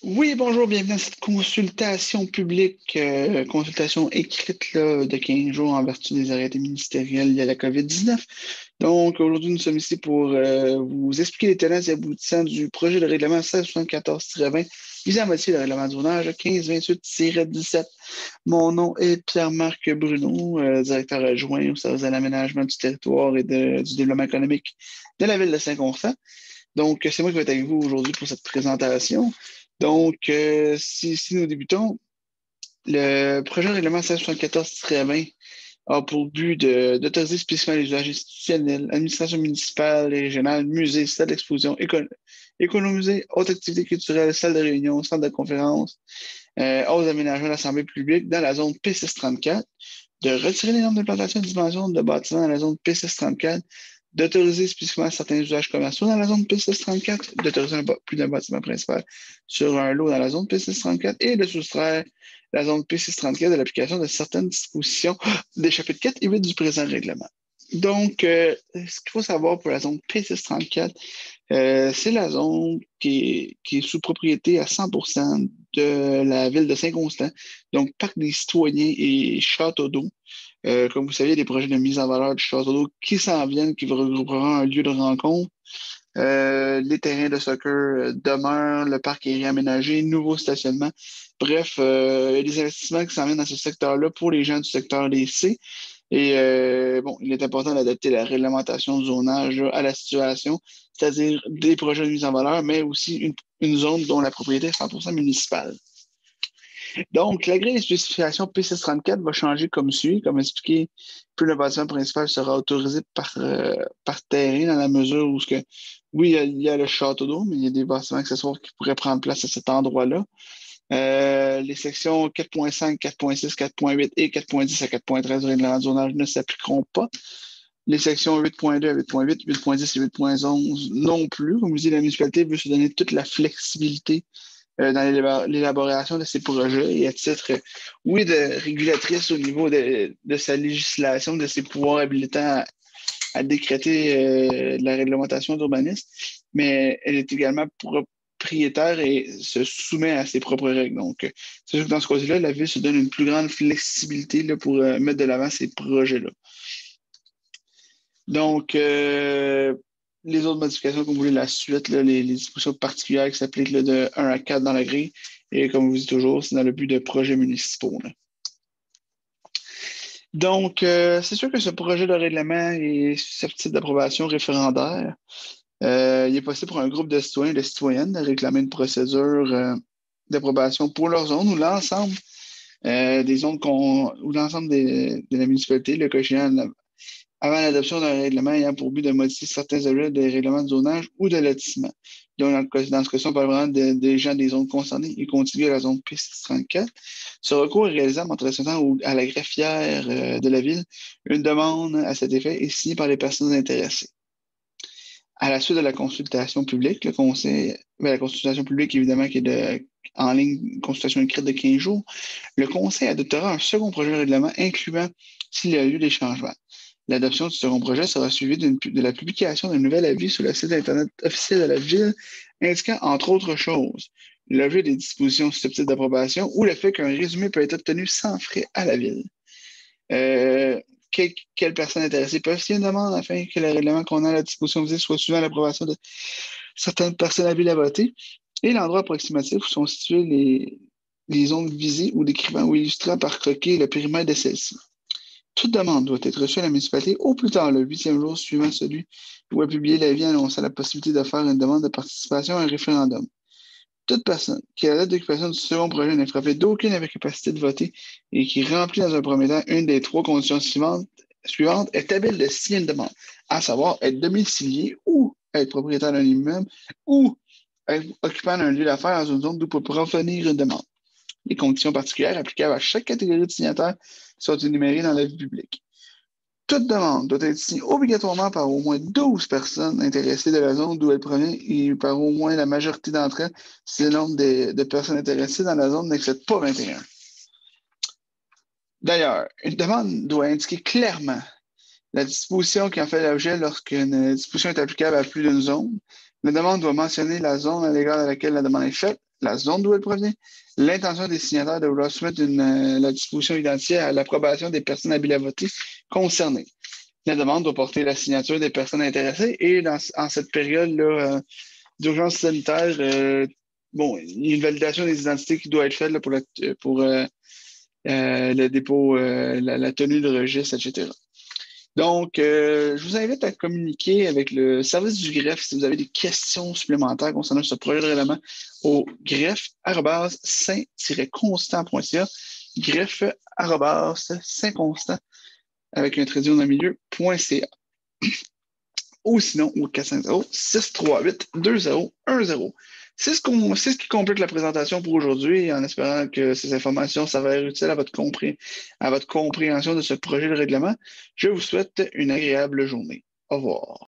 Oui, bonjour, bienvenue à cette consultation publique, consultation écrite là, de 15 jours en vertu des arrêtés ministériels liés à la COVID-19. Donc, aujourd'hui, nous sommes ici pour vous expliquer les tenants et aboutissants du projet de règlement 1674-20 visant à modifier le règlement du zonage 1528-17. Mon nom est Pierre-Marc Bruno, directeur adjoint au service de l'aménagement du territoire et du développement économique de la ville de Saint-Constant. Donc, c'est moi qui vais être avec vous aujourd'hui pour cette présentation. Donc, si nous débutons, le projet de règlement 1674-20 a pour but d'autoriser spécifiquement les usages institutionnels, administration municipale et régionale, musées, salles d'exposition, économisées, hautes activités culturelles, salles de réunion, centres de conférences, autres aménagements d'assemblée publique dans la zone P634, de retirer les normes d'implantation et de dimension de bâtiments dans la zone P634, d'autoriser spécifiquement certains usages commerciaux dans la zone P634, d'autoriser plus d'un bâtiment principal sur un lot dans la zone P634 et de soustraire la zone P634 de l'application de certaines dispositions des chapitres 4 et 8 du présent règlement. Donc, ce qu'il faut savoir pour la zone P634, c'est la zone qui est sous propriété à 100% de la ville de Saint-Constant, donc parc des citoyens et château d'eau. Comme vous savez, il y a des projets de mise en valeur du château d'eau qui s'en viennent, qui regrouperont un lieu de rencontre. Les terrains de soccer demeurent, le parc est réaménagé, nouveau stationnement. Bref, il y a des investissements qui s'en viennent dans ce secteur-là pour les gens du secteur des C. Et bon, il est important d'adapter la réglementation du zonage là, à la situation, c'est-à-dire des projets de mise en valeur, mais aussi une zone dont la propriété est 100% municipale. Donc, la grille de spécification P634 va changer comme suit. Comme expliqué, plus le bâtiment principal sera autorisé par terrain dans la mesure où, oui, il y a le château d'eau, mais il y a des bâtiments accessoires qui pourraient prendre place à cet endroit-là. Les sections 4.5, 4.6, 4.8 et 4.10 à 4.13 du règlement de zonage ne s'appliqueront pas. Les sections 8.2 à 8.8, 8.10 et 8.11 non plus. Comme vous dites, la municipalité veut se donner toute la flexibilité dans l'élaboration de ces projets et à titre, oui, de régulatrice au niveau de sa législation, de ses pouvoirs habilitants à décréter de la réglementation d'urbanisme, mais elle est également propriétaire et se soumet à ses propres règles. Donc, c'est sûr que dans ce cas-là, la ville se donne une plus grande flexibilité là, pour mettre de l'avant ces projets-là. Donc, les autres modifications, comme vous voulez, la suite, là, les dispositions particulières qui s'appliquent là, de 1 à 4 dans la grille. Et comme vous dites toujours, c'est dans le but de projets municipaux. Là. Donc, c'est sûr que ce projet de règlement est susceptible d'approbation référendaire. Il est possible pour un groupe de citoyens et de citoyennes de réclamer une procédure d'approbation pour leur zone ou l'ensemble des zones ou l'ensemble de la municipalité, le cochon avant l'adoption d'un règlement ayant pour but de modifier certains objets des règlements de zonage ou de lotissement. Donc, dans ce cas-ci, on parle vraiment des gens des zones concernées et contiguës à la zone P634. Ce recours est réalisable en traçant à la greffière de la ville. Une demande à cet effet est signée par les personnes intéressées. À la suite de la consultation publique, la consultation publique, évidemment, qui est en ligne, une consultation écrite de 15 jours, le conseil adoptera un second projet de règlement incluant, s'il y a eu des changements. L'adoption du second projet sera suivie de la publication d'un nouvel avis sur le site Internet officiel de la Ville, indiquant, entre autres choses, l'objet des dispositions susceptibles d'approbation ou le fait qu'un résumé peut être obtenu sans frais à la Ville. Euh, quelles personnes intéressées peuvent signer une demande afin que le règlement qu'on a à la disposition visée soit suivant l'approbation de certaines personnes habiles à voter et l'endroit approximatif où sont situées les zones visées ou décrivant ou illustrant par croquis le périmètre de celle-ci. Toute demande doit être reçue à la municipalité au plus tard le 8e jour suivant celui où est publié l'avis annonçant la possibilité de faire une demande de participation à un référendum. Toute personne qui, à la date d'occupation du second projet, n'est frappée d'aucune incapacité de voter et qui remplit dans un premier temps une des trois conditions suivantes est habile de signer une demande, à savoir être domicilié ou être propriétaire d'un immeuble ou être occupant d'un lieu d'affaires dans une zone d'où peut provenir une demande. Les conditions particulières applicables à chaque catégorie de signataires sont énumérées dans l'avis public. Toute demande doit être signée obligatoirement par au moins 12 personnes intéressées de la zone d'où elle provient et par au moins la majorité d'entre elles si le nombre de personnes intéressées dans la zone n'excède pas 21. D'ailleurs, une demande doit indiquer clairement la disposition qui en fait l'objet lorsqu'une disposition est applicable à plus d'une zone. La demande doit mentionner la zone à l'égard de laquelle la demande est faite, la zone d'où elle provient, l'intention des signataires de vouloir soumettre la disposition identifiée à l'approbation des personnes habiles à voter concernées. La demande doit porter la signature des personnes intéressées et en cette période-là d'urgence sanitaire, bon, il y a une validation des identités qui doit être faite là, pour le dépôt, la tenue de registre, etc. Donc, je vous invite à communiquer avec le service du greffe si vous avez des questions supplémentaires concernant ce projet de règlement au greffe@saint-constant.ca, greffe@saint-constant avec un trait d'union dans le milieu.ca. Ou sinon au 450-638-2010. C'est ce qui complète la présentation pour aujourd'hui, en espérant que ces informations s'avèrent utiles à votre compréhension de ce projet de règlement. Je vous souhaite une agréable journée. Au revoir.